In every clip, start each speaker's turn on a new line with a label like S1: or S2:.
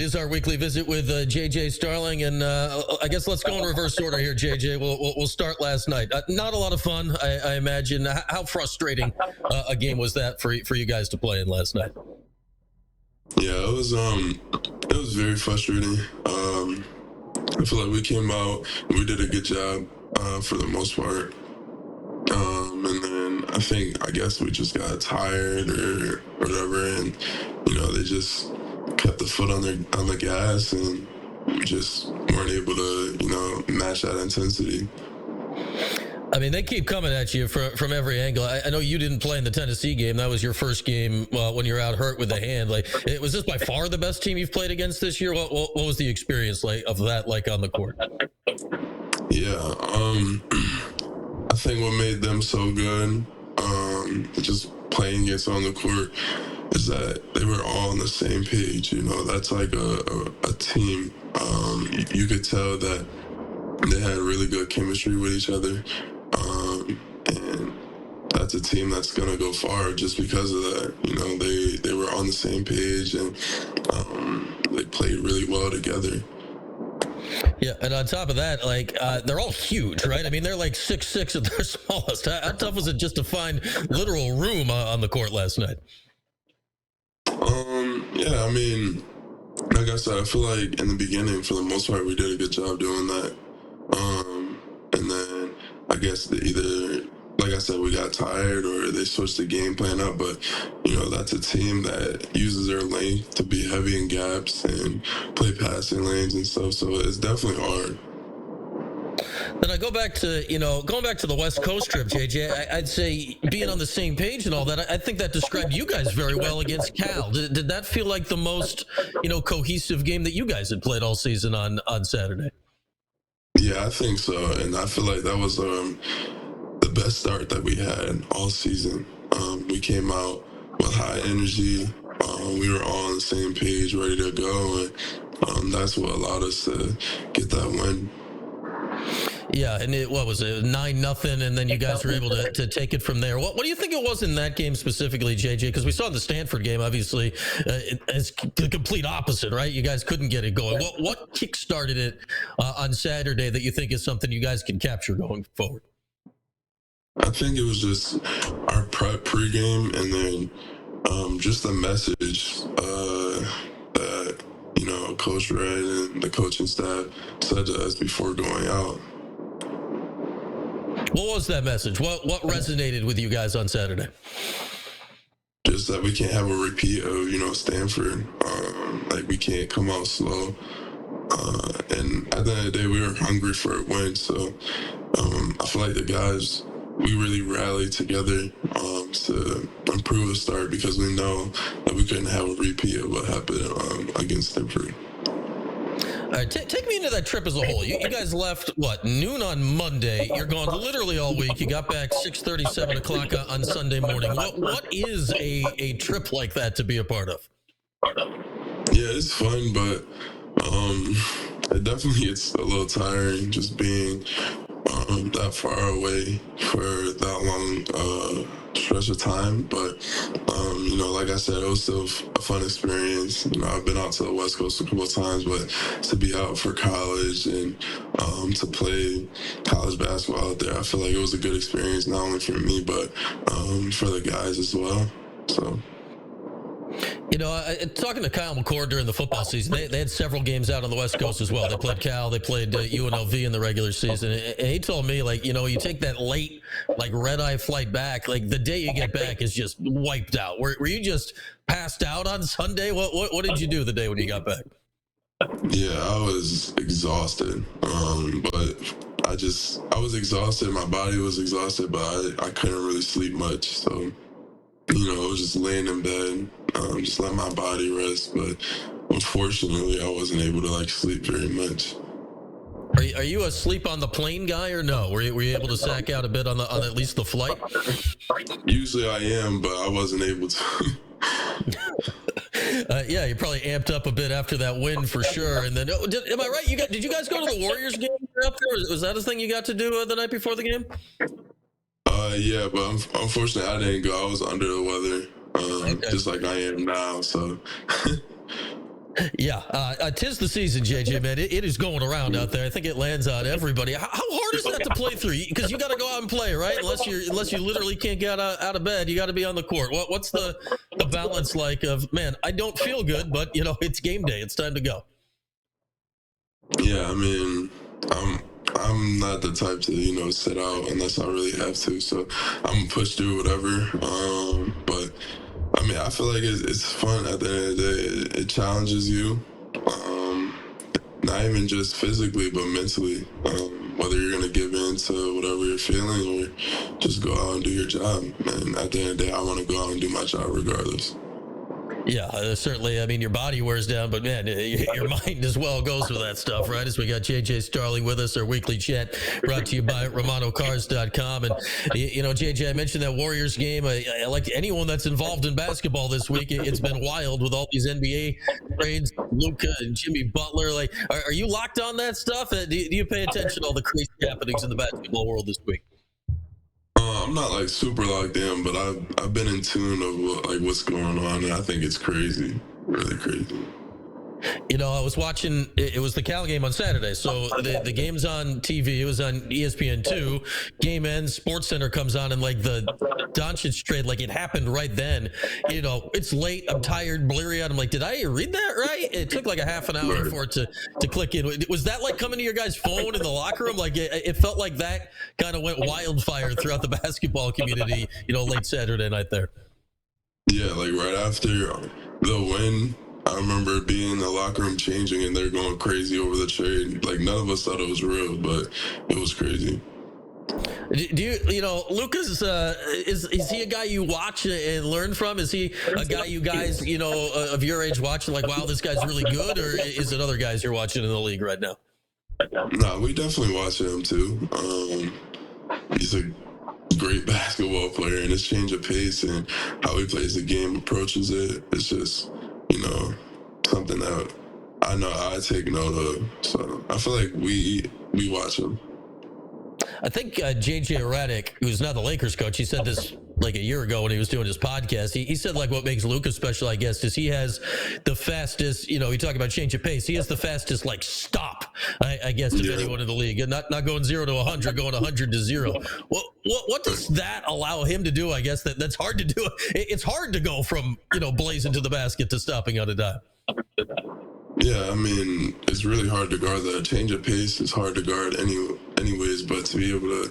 S1: It is our weekly visit with JJ Starling, and I guess let's go in reverse order here, JJ. We'll start last night. Not a lot of fun, I imagine. How frustrating a game was that for you guys to play in last night?
S2: Yeah, it was very frustrating. I feel like we came out and we did a good job for the most part. And then I guess we just got tired or whatever, and they just kept the foot on the gas, and we just weren't able to match that intensity.
S1: I mean, they keep coming at you from every angle. I know you didn't play in the Tennessee game. That was your first game when you're out hurt with the hand. Was this by far the best team you've played against this year? What was the experience of that on the court?
S2: Yeah, I think what made them so good, just playing against on the court, is that they were all on the same page. That's like a team. You could tell that they had really good chemistry with each other. And that's a team that's going to go far just because of that. They were on the same page, and they played really well together.
S1: Yeah, and on top of that, they're all huge, right? I mean, they're like 6'6" at their smallest. How tough was it just to find literal room on the court last night?
S2: Yeah, I mean, like I said, I feel like in the beginning, for the most part, we did a good job doing that. And then I guess either, like I said, we got tired or they switched the game plan up. But, that's a team that uses their length to be heavy in gaps and play passing lanes and stuff. So it's definitely hard.
S1: Then I go back to, going back to the West Coast trip, JJ, I'd say being on the same page and all that, I think that described you guys very well against Cal. Did that feel like the most, cohesive game that you guys had played all season on Saturday?
S2: Yeah, I think so. And I feel like that was the best start that we had all season. We came out with high energy. We were all on the same page, ready to go. And that's what allowed us to get that win.
S1: Yeah, and what was it, 9-0, and then you guys were able to take it from there. What do you think it was in that game specifically, JJ? Because we saw in the Stanford game, obviously, it's the complete opposite, right? You guys couldn't get it going. What kick-started it on Saturday that you think is something you guys can capture going forward?
S2: I think it was just our prep pregame, and then just the message that Coach Red and the coaching staff said to us before going out.
S1: What was that message? What resonated with you guys on Saturday?
S2: Just that we can't have a repeat of Stanford. We can't come out slow. And at the end of the day, we were hungry for a win. So I feel like the guys, we really rallied together to improve the start, because we know that we couldn't have a repeat of what happened against Stanford.
S1: All right, take me into that trip as a whole. You guys left, noon on Monday. You're gone literally all week. You got back 6:30, 7 o'clock on Sunday morning. What is a trip like that to be a part of?
S2: Yeah, it's fun, but it definitely gets a little tiring just being that far away for that long stretch of time. But like I said, it was still a fun experience. I've been out to the West Coast a couple of times, but to be out for college and to play college basketball out there, I feel like it was a good experience, not only for me, but for the guys as well. So.
S1: Talking to Kyle McCord during the football season, they had several games out on the West Coast as well. They played Cal, they played UNLV in the regular season, and he told me, you take that late, red-eye flight back, the day you get back is just wiped out. Were you just passed out on Sunday? What did you do the day when you got back?
S2: Yeah, I was exhausted, but I was exhausted. My body was exhausted, but I couldn't really sleep much, so. I was just laying in bed, just let my body rest. But unfortunately, I wasn't able to sleep very much.
S1: Are you a sleep on the plane guy or no? Were you able to sack out a bit on at least the flight?
S2: Usually I am, but I wasn't able to.
S1: Yeah, you probably amped up a bit after that win for sure. And then, am I right? Did you guys go to the Warriors game up there? Was that a thing you got to do the night before the game?
S2: Yeah, but unfortunately I didn't go. I was under the weather,
S1: Okay.
S2: just like I am now. So.
S1: Yeah, 'tis the season, JJ, man. It is going around out there. I think it lands on everybody. How hard is that to play through? Because you got to go out and play, right? Unless you literally can't get out of bed, you got to be on the court. What's the balance like of, man, I don't feel good, but it's game day. It's time to go.
S2: Yeah, I mean, I'm not the type to sit out unless I really have to. So I'm gonna push through whatever. But I mean, I feel like it's fun at the end of the day. It challenges you, not even just physically but mentally. Whether you're gonna give in to whatever you're feeling or just go out and do your job. And at the end of the day, I want to go out and do my job regardless.
S1: Yeah, certainly. I mean, your body wears down, but man, your mind as well goes with that stuff, right? As we got JJ Starling with us, our weekly chat brought to you by RomanoCars.com. And, JJ, I mentioned that Warriors game. I like anyone that's involved in basketball this week. It's been wild with all these NBA trades, Luka and Jimmy Butler. Like, are you locked on that stuff? Do you pay attention to all the crazy happenings in the basketball world this week?
S2: I'm not like super locked in, but I've been in tune of what's going on, and I think it's crazy, really crazy.
S1: I was watching, it was the Cal game on Saturday. So the game's on TV. It was on ESPN2. Game ends, Sports Center comes on, and like the Doncic trade, like it happened right then. It's late. I'm tired, blurry out. I'm like, did I read that right? It took like a half an hour for it to click in. Was that like coming to your guys' phone in the locker room? Like it felt like that kind of went wildfire throughout the basketball community, late Saturday night there.
S2: Yeah, like right after the win, I remember being in the locker room changing and they're going crazy over the trade. Like none of us thought it was real, but it was crazy.
S1: Do you, Lucas, is he a guy you watch and learn from? Is he a guy you guys, of your age watching like, wow, this guy's really good? Or is it other guys you're watching in the league right now?
S2: No, we definitely watch him too. He's a great basketball player, and his change of pace and how he plays the game, approaches it, it's just, something that I know I take note of. So I feel like we watch him.
S1: I think JJ Redick, who's now the Lakers coach, he said this like a year ago when he was doing his podcast. He said like what makes Luka special, I guess, is he has the fastest, you talk about change of pace. He has the fastest like stop, I guess, of anyone in the league. And not going 0 to 100, going 100 to 0. What does that allow him to do? I guess that's hard to do. It's hard to go from, blazing to the basket to stopping on a dime.
S2: Yeah, I mean, it's really hard to guard that. Change of pace is hard to guard anyways, but to be able to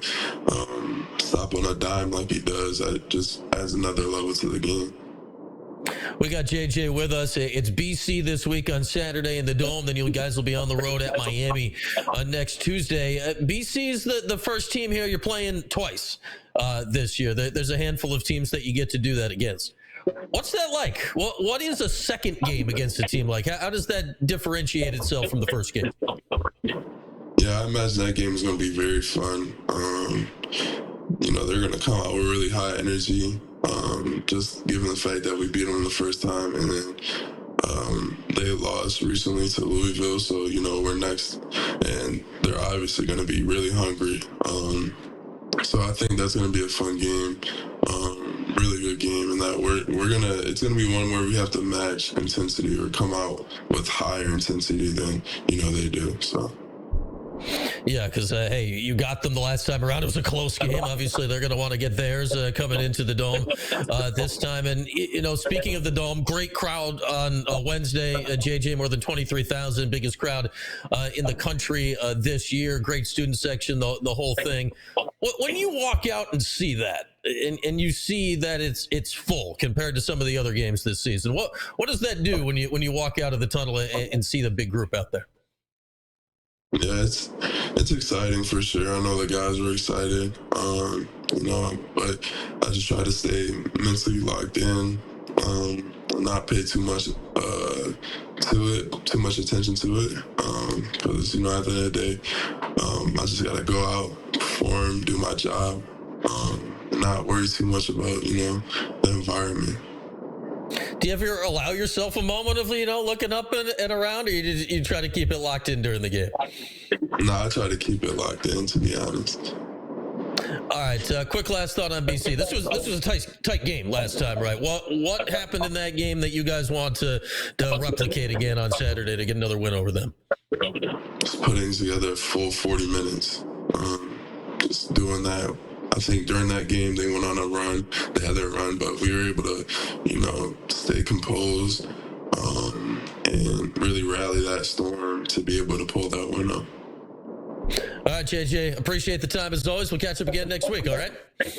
S2: stop on a dime like he does, that just adds another level to the game.
S1: We got JJ with us. It's BC this week on Saturday in the Dome. Then you guys will be on the road at Miami next Tuesday. BC's the first team here. You're playing twice this year. There's a handful of teams that you get to do that against. What's that like? What is a second game against a team like? How does that differentiate itself from the first game?
S2: Yeah, I imagine that game is going to be very fun. They're going to come out with really high energy, just given the fact that we beat them the first time, and then they lost recently to Louisville, so we're next, and they're obviously going to be really hungry. So I think that's going to be a fun game, really good game, and that it's going to be one where we have to match intensity or come out with higher intensity than they do. So.
S1: Yeah, because, hey, you got them the last time around. It was a close game. Obviously, they're going to want to get theirs coming into the Dome this time. And, speaking of the Dome, great crowd on Wednesday. JJ, more than 23,000, biggest crowd in the country this year. Great student section, the whole thing. When you walk out and see that, and you see that it's full compared to some of the other games this season, what does that do when you walk out of the tunnel and see the big group out there?
S2: Yeah, it's exciting for sure. I know the guys were excited, but I just try to stay mentally locked in, not pay too much too much attention to it, because at the end of the day, I just gotta go out, perform, do my job, and not worry too much about the environment.
S1: Do you ever allow yourself a moment of, looking up and around, or you try to keep it locked in during the game?
S2: No, I try to keep it locked in, to be honest.
S1: All right, quick last thought on BC. This was a tight game last time, right? What happened in that game that you guys want to replicate again on Saturday to get another win over them?
S2: Just putting together a full 40 minutes. Just doing that. I think during that game they went on a run. They had their run, but we were able to, stay composed and really rally that storm to be able to pull that win up.
S1: All right, JJ, appreciate the time as always. We'll catch up again next week, all right?